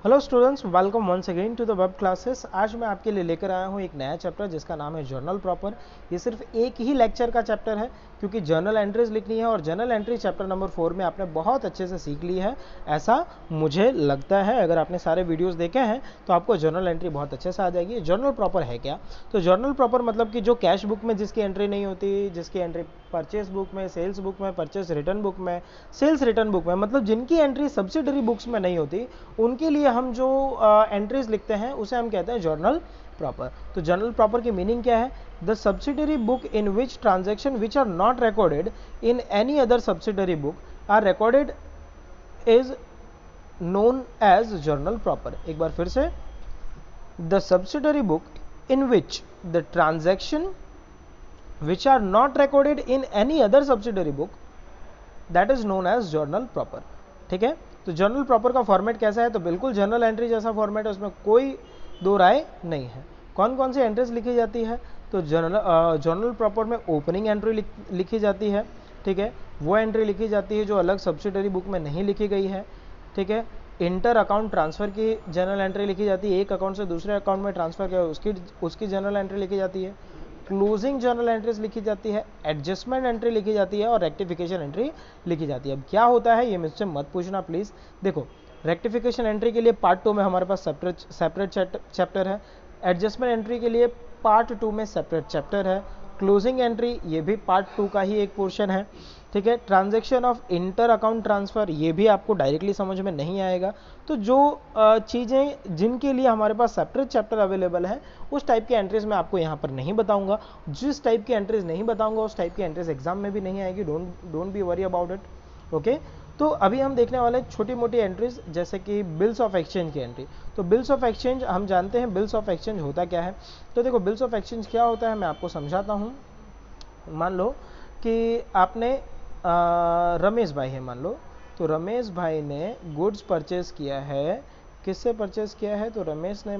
Hello students, welcome once again to the web classes. आज मैं आपके लिए लेकर आया हूँ एक नया चैप्टर जिसका नाम है जर्नल प्रॉपर। ये सिर्फ एक ही लेक्चर का चैप्टर है क्योंकि जर्नल एंट्रीज लिखनी है और जर्नल एंट्री चैप्टर नंबर 4 में आपने बहुत अच्छे से सीख ली है, ऐसा मुझे लगता है। अगर आपने सारे वीडियोस देखे हैं तो आपको जर्नल एंट्री बहुत अच्छे से आ जाएगी। जर्नल प्रॉपर है क्या? तो जर्नल प्रॉपर मतलब कि जो कैश बुक में जिसकी एंट्री नहीं होती, जिसकी एंट्री परचेस बुक में, सेल्स बुक में, परचेस रिटर्न बुक में, सेल्स रिटर्न बुक में, मतलब जिनकी एंट्री सब्सिडरी बुक्स में नहीं होती, उनके लिए हम जो एंट्रीज लिखते हैं उसे हम कहते हैं जर्नल प्रॉपर। तो जर्नल प्रॉपर की मीनिंग क्या है? The subsidiary book in which transaction which are not recorded in any other subsidiary book are recorded is known as journal proper. एक बार फिर से, the subsidiary book in which the transaction which are not recorded in any other subsidiary book that is known as journal proper। ठीक है, तो journal proper का format कैसा है? तो बिल्कुल जर्नल एंट्री जैसा फॉर्मेट है, उसमें कोई दो राय नहीं है। कौन कौन सी एंट्रीज लिखी जाती है? तो जर्नल प्रॉपर में ओपनिंग एंट्री लिखी जाती है। ठीक है, वो एंट्री लिखी जाती है जो अलग सब्सिडरी बुक में नहीं लिखी गई है। ठीक है, इंटर अकाउंट ट्रांसफर की जनरल एंट्री लिखी जाती है, एक अकाउंट से दूसरे अकाउंट में ट्रांसफर किया उसकी जनरल एंट्री लिखी जाती है। क्लोजिंग जर्नल एंट्रीज लिखी जाती है, एडजस्टमेंट एंट्री लिखी जाती है और रेक्टिफिकेशन एंट्री लिखी जाती है। अब क्या होता है ये मुझसे मत पूछना प्लीज। देखो, रेक्टिफिकेशन एंट्री के लिए पार्ट 2 में हमारे पास सेपरेट चैप्टर है, एडजस्टमेंट एंट्री के लिए पार्ट 2 में सेपरेट चैप्टर है, क्लोजिंग एंट्री ये भी पार्ट 2 का ही एक पोर्शन है। ठीक है, transaction of inter account transfer ये भी आपको डायरेक्टली समझ में नहीं आएगा। तो जो चीज़ें जिनके लिए हमारे पास सेपरेट चैप्टर अवेलेबल है उस टाइप की एंट्रीज मैं आपको यहाँ पर नहीं बताऊंगा। जिस टाइप की एंट्रीज नहीं बताऊंगा उस टाइप की एंट्रीज एग्जाम में भी नहीं आएगी। Don't be worry about it. Okay, तो अभी हम देखने वाले छोटी मोटी एंट्रीज जैसे कि बिल्स ऑफ एक्सचेंज की एंट्री। तो बिल्स ऑफ एक्सचेंज हम जानते हैं, बिल्स ऑफ एक्सचेंज होता क्या है? तो देखो, बिल्स ऑफ एक्सचेंज क्या होता है मैं आपको समझाता हूँ। मान लो कि आपने रमेश भाई है मान लो, तो रमेश भाई ने गुड्स परचेज किया है। किससे परचेज किया है? तो रमेश ने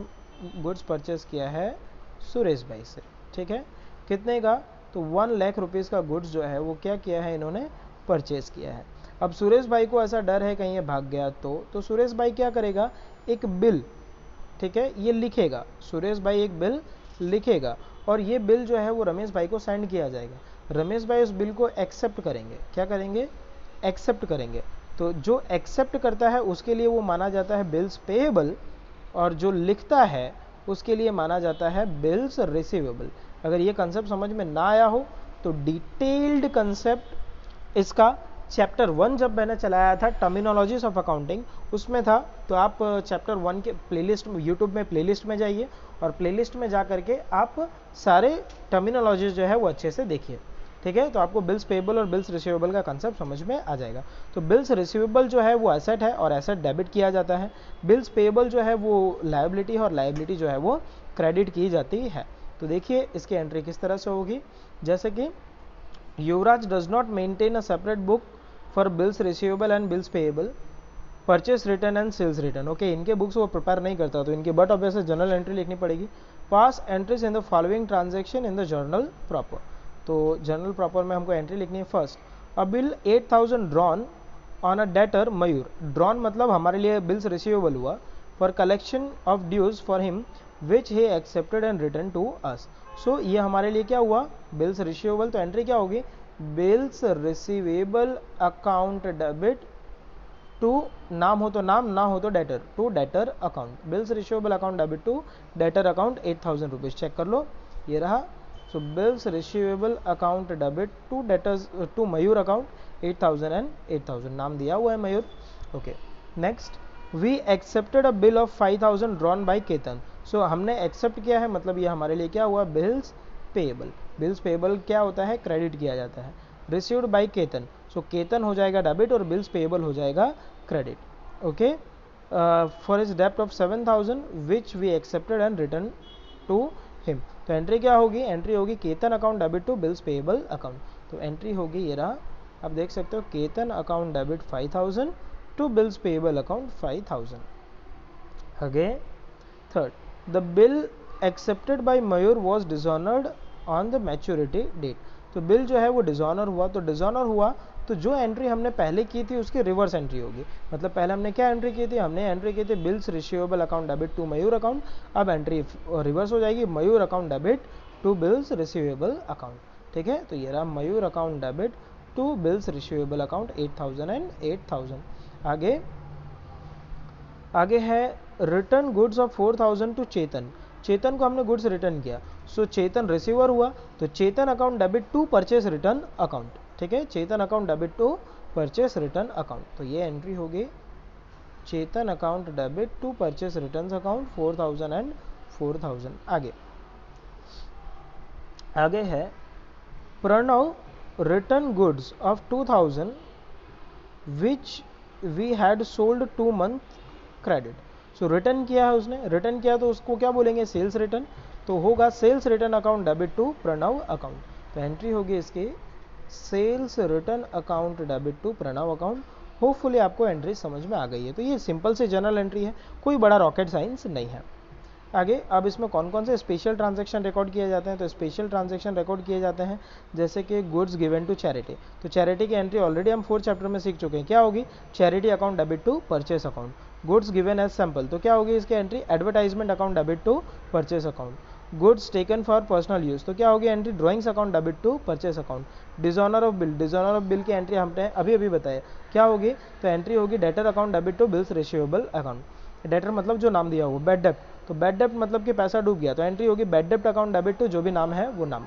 गुड्स परचेज किया है सुरेश भाई से। ठीक है, कितने का? तो 1 लाख रुपीज़ का गुड्स जो है वो क्या किया है इन्होंने? परचेज किया है। अब सुरेश भाई को ऐसा डर है कहीं ये भाग गया तो सुरेश भाई क्या करेगा? एक बिल, ठीक है, ये लिखेगा। सुरेश भाई एक बिल लिखेगा और ये बिल जो है वो रमेश भाई को सेंड किया जाएगा। रमेश भाई उस बिल को एक्सेप्ट करेंगे। क्या करेंगे? एक्सेप्ट करेंगे। तो जो एक्सेप्ट करता है उसके लिए वो माना जाता है बिल्स पेएबल, और जो लिखता है उसके लिए माना जाता है बिल्स रिसीवेबल। अगर ये कंसेप्ट समझ में ना आया हो तो डिटेल्ड कंसेप्ट इसका चैप्टर 1 जब मैंने चलाया था, टर्मिनोलॉजीज ऑफ अकाउंटिंग, उसमें था। तो आप चैप्टर 1 के प्लेलिस्ट यूट्यूब में प्लेलिस्ट में जाइए और प्लेलिस्ट में जा करके आप सारे टर्मिनोलॉजीज जो है वो अच्छे से देखिए। ठीक है, तो आपको बिल्स पेएबल और बिल्स रिसीवेबल का कंसेप्ट समझ में आ जाएगा। तो बिल्स रिसीवेबल जो है वो एसेट है और एसेट डेबिट किया जाता है। बिल्स पेएबल जो है वो लायबिलिटी है और लायबिलिटी जो है वो क्रेडिट की जाती है। तो देखिए इसकी एंट्री किस तरह से होगी। जैसे कि Yuvraj does not maintain a separate book for bills receivable and bills payable, purchase return and sales return. Okay, इनके बुक्स वो प्रिपेयर नहीं करता तो इनकी बट ऑब्वियसली जनरल एंट्री लिखनी पड़ेगी। Pass entries in the following transaction in the journal proper. तो journal proper में हमको एंट्री लिखनी है। First, a bill 8000 drawn on a debtor Mayur. Drawn मतलब हमारे लिए बिल्स रिसीवेबल हुआ, for collection of dues for him which he accepted and return to us. So ये हमारे लिए क्या हुआ? Bills receivable. तो एंट्री क्या होगी? Bills receivable account debit to, नाम हो तो नाम, ना हो तो debtor, to debtor account. Bills receivable account debit to debtor account 8000 rupees. Check कर लो, ये रहा। So bills receivable account debit to debtors to Mayur account 8000 and 8000, नाम दिया हुआ है Mayur. Okay, next, we accepted a bill of 5000 drawn by Ketan. So हमने accept किया है, मतलब ये हमारे लिए क्या हुआ? Bills payable. बिल्स पेएबल क्या होता है? क्रेडिट किया जाता है। Received by Ketan, so Ketan हो जाएगा डेबिट और बिल्स पेएबल हो जाएगा क्रेडिट। ओके, फॉर हिज डेप्ट of 7000 which we accepted and return to him. तो एंट्री क्या होगी? एंट्री होगी Ketan account debit to bills payable account. तो एंट्री होगी, ये रहा, आप देख सकते हो, Ketan account debit 5000 to bills payable account 5000। Again third, the bill accepted by Mayur was dishonoured on the maturity date. तो बिल जो है वो डिसऑनर हुआ। तो डिसऑनर हुआ तो जो एंट्री हमने पहले की थी उसकी रिवर्स एंट्री होगी। मतलब पहले हमने क्या एंट्री की थी, हमने एंट्री की थी bills receivable account debit to Mayur account. अब एंट्री रिवर्स हो जाएगी, Mayur account debit to bills receivable account. ठीक है, तो ये रहा Mayur account debit to bills receivable account 8000 and 8000। आगे है return goods of 4000 to Chetan. Chetan को हमने गुड्स रिटर्न किया, सो चेतन रिसीवर हुआ, तो Chetan account debit to purchase return account. ठीक है, Chetan account debit to purchase return account, तो ये एंट्री होगी Chetan account debit to purchase return account 4000 and 4000। आगे है Pranav return goods of 2000 which we had sold 2 month credit. So return किया है उसने, रिटर्न किया तो उसको क्या बोलेंगे, सेल्स रिटर्न। तो होगा sales return account debit to Pranav account, तो एंट्री होगी इसकी sales return account debit to Pranav account. Hopefully आपको एंट्री समझ में आ गई है। तो ये सिंपल से जनरल एंट्री है, कोई बड़ा रॉकेट साइंस नहीं है। आगे अब इसमें कौन कौन से स्पेशल ट्रांजैक्शन रिकॉर्ड किए जाते हैं, तो स्पेशल ट्रांजैक्शन रिकॉर्ड किए जाते हैं जैसे कि गुड्स गिवन टू चैरिटी। तो चैरिटी की एंट्री ऑलरेडी हम 4th चैप्टर में सीख चुके हैं, क्या होगी, charity account debit to purchase account. Goods given as sample, तो क्या होगी इसकी एंट्री, advertisement account debit to purchase account. Goods taken for personal use, तो क्या होगी entry, drawings account debit to purchase account. Dishonour of bill, dishonour of bill की entry हमने अभी बताया क्या होगी, तो एंट्री होगी debtor account debit to bills receivable account. Debtor मतलब जो नाम दिया हुआ, बैड डेप्ट, तो बैड डेप्ट मतलब कि पैसा डूब गया, तो एंट्री होगी बैड डेप्ट अकाउंट डेबिट टू जो भी नाम है वो नाम।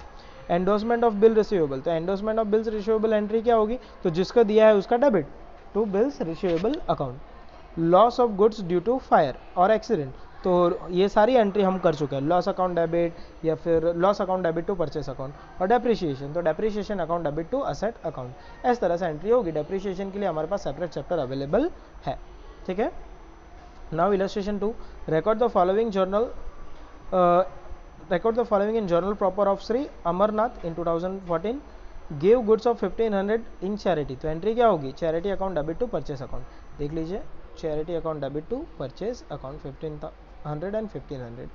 एंडोर्समेंट ऑफ बिल रिसीवेबल, तो endorsement of bills receivable entry क्या होगी, तो जिसका दिया है उसका debit to bills receivable account. Loss of goods due to fire और एक्सीडेंट, तो ये सारी एंट्री हम कर चुके हैं, लॉस अकाउंट डेबिट या फिर loss account debit to purchase account. और डेप्रिसिएशन, तो depreciation account debit to asset account. इस तरह से एंट्री होगी। डेप्रिसिएशन के लिए हमारे पास सेपरेट चैप्टर अवेलेबल है। ठीक है, now illustration 2, record the following in journal proper of Sri Amarnath in 2014, gave goods of 1500 in charity। तो एंट्री क्या होगी, charity account debit to purchase account. देख लीजिए, charity account debit to purchase account 1500 and 1500।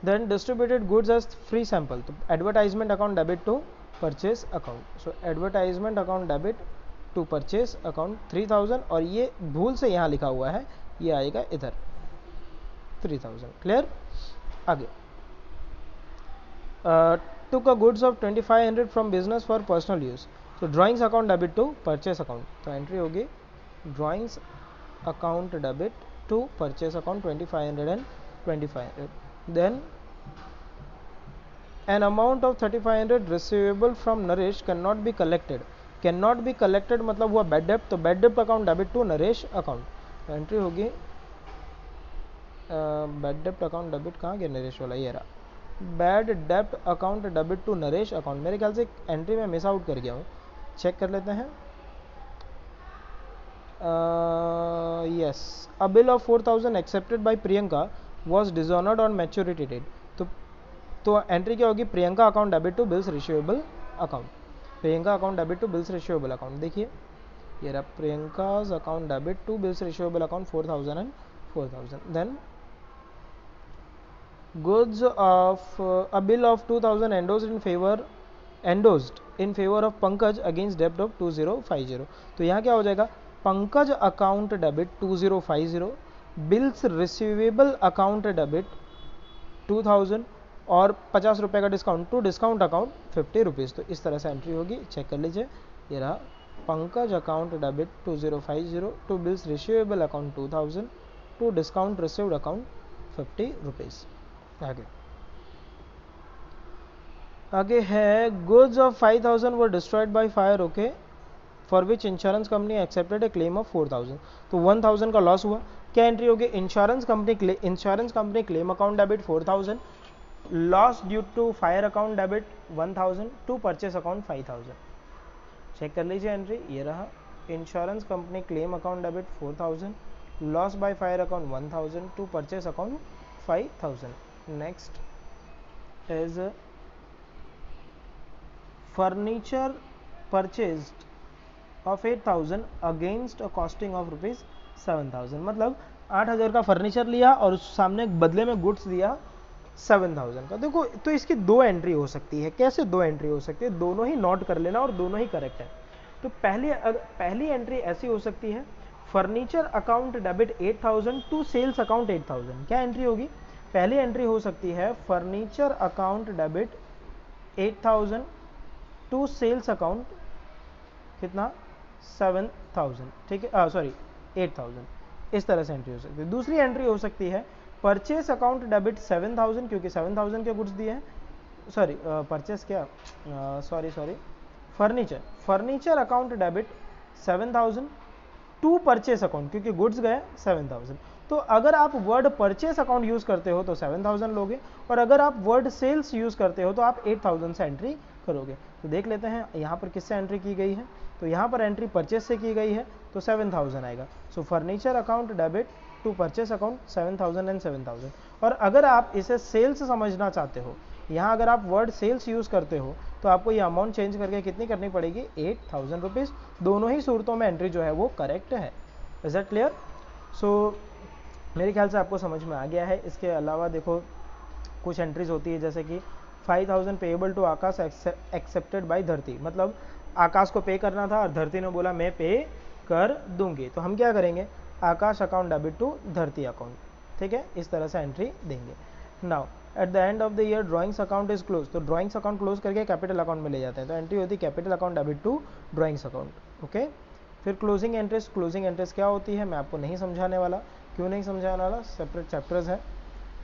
Then distributed goods as free sample, तो advertisement account debit to purchase account. So advertisement account debit to purchase account 3000, और ये भूल से यहाँ लिखा हुआ है, ये आएगा इधर 3000। क्लियर। आगे took a goods of 2500 from business for personal use, तो drawings account debit to purchase account, तो एंट्री होगी drawings account debit to purchase account 2500 and 2500। Then an amount of 3500 receivable from Naresh cannot be collected, cannot be collected मतलब हुआ bad डेप्ट, तो bad डेप्ट account debit to Naresh account, तो entry होगी bad डेप्ट अकाउंट डेबिट, कहाँ गया नरेश वाला, ये रहा, बैड डेप्ट account debit to Naresh account. मेरे ख्याल से एंट्री में मिस आउट कर गया हूँ, चेक कर लेते हैं। Yes, a bill of 4000 accepted by Priyanka was dishonoured on maturity date, तो एंट्री क्या होगी, Priyanka account debit to bills receivable account. Priyanka account debit to bills receivable account, देखिए ये रहा Priyanka's account debit to bills receivable account 4000 and 4000। Then goods of a bill of 2000 endorsed in favor of Pankaj against debt of 2050, तो यहाँ क्या हो जाएगा, Pankaj account debit 2050, bills receivable account debit 2000 और 50 रुपये का discount to discount account 50 rupees. तो इस तरह से एंट्री होगी, चेक कर लीजिए, ये रहा Pankaj account debit 2050 to bills receivable account 2000 to discount received account 50 rupees. आगे है goods of 5000 were destroyed by fire, okay, for which insurance company accepted a claim of 4000, तो 1000 का लॉस हुआ। क्या एंट्री होगी, insurance company claim account debit 4000, loss due to fire account debit 1000 to purchase account 5000। Check कर लीजिए entry, ये रहा insurance company claim account debit 4000, loss by fire account 1000 to purchase account 5000। Next is furniture purchased of 8000 against a costing of rupees 7000, मतलब 8000 का furniture लिया और उस सामने बदले में गुड्स दिया 7000 का। देखो, तो इसकी दो एंट्री हो सकती है। कैसे दो एंट्री हो सकती है, दोनों ही नोट कर लेना और दोनों ही करेक्ट है। तो पहली एंट्री ऐसी हो सकती है, furniture account debit 8000 to sales account 8000। क्या एंट्री होगी? पहली एंट्री हो सकती है furniture account debit 8000 to sales account कितना 7000, ठीक है, सॉरी 8000, इस तरह से एंट्री हो सकती है। दूसरी एंट्री हो सकती है परचेस अकाउंट डेबिट 7000, क्योंकि 7000 के गुड्स दिए हैं, सॉरी परचेस क्या, sorry furniture account debit 7000 to purchase account, क्योंकि गुड्स गए 7000। तो अगर आप वर्ड परचेस अकाउंट यूज करते हो तो 7000 लोगे, और अगर आप वर्ड सेल्स यूज करते हो तो आप 8000 से एंट्री करोगे। तो देख लेते हैं यहाँ पर किससे एंट्री की गई है। तो यहाँ पर एंट्री परचेस से की गई है तो 7000 आएगा। So furniture account debit to purchase account 7000 and 7000। और अगर आप इसे सेल्स समझना चाहते हो, यहाँ अगर आप वर्ड सेल्स यूज करते हो तो आपको ये अमाउंट चेंज करके कितनी करनी पड़ेगी, 8000 रुपीज़। दोनों ही सूरतों में एंट्री जो है वो करेक्ट है। Is that clear? सो मेरे ख्याल से आपको समझ में आ गया है। इसके अलावा देखो कुछ एंट्रीज होती है, जैसे कि 5000 payable to Akash accepted by Dharti, मतलब आकाश को पे करना था और धरती ने बोला मैं पे कर दूंगी, तो हम क्या करेंगे, Akash account debit to Dharti account, ठीक है, इस तरह से एंट्री देंगे। Now at the end of the year drawings account is close, तो ड्राइंग्स अकाउंट क्लोज करके कैपिटल अकाउंट में ले जाते हैं, तो एंट्री होती है capital account debit to drawings account. Okay, फिर क्लोजिंग इंटरेस्ट क्या होती है मैं आपको नहीं समझाने वाला। क्यों नहीं समझाने वाला, सेपरेट चैप्टर्स है।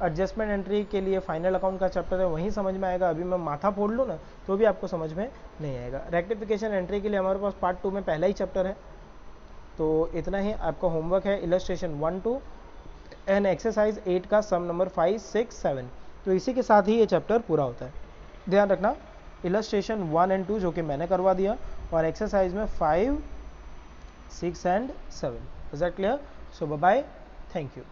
एडजस्टमेंट एंट्री के लिए फाइनल अकाउंट का चैप्टर है, वहीं समझ में आएगा। अभी मैं माथा फोड़ लूँ ना तो भी आपको समझ में नहीं आएगा। रेक्टिफिकेशन एंट्री के लिए हमारे पास पार्ट 2 में पहला ही चैप्टर है। तो इतना ही आपका होमवर्क है, इलस्ट्रेशन 1, 2 एंड एक्सरसाइज 8 का सम नंबर 5, 6, 7। तो इसी के साथ ही ये चैप्टर पूरा होता है। ध्यान रखना, इलस्ट्रेशन 1 एंड 2 जो कि मैंने करवा दिया, और एक्सरसाइज में 5, 6 and 7। Is that clear? So bye bye, thank you.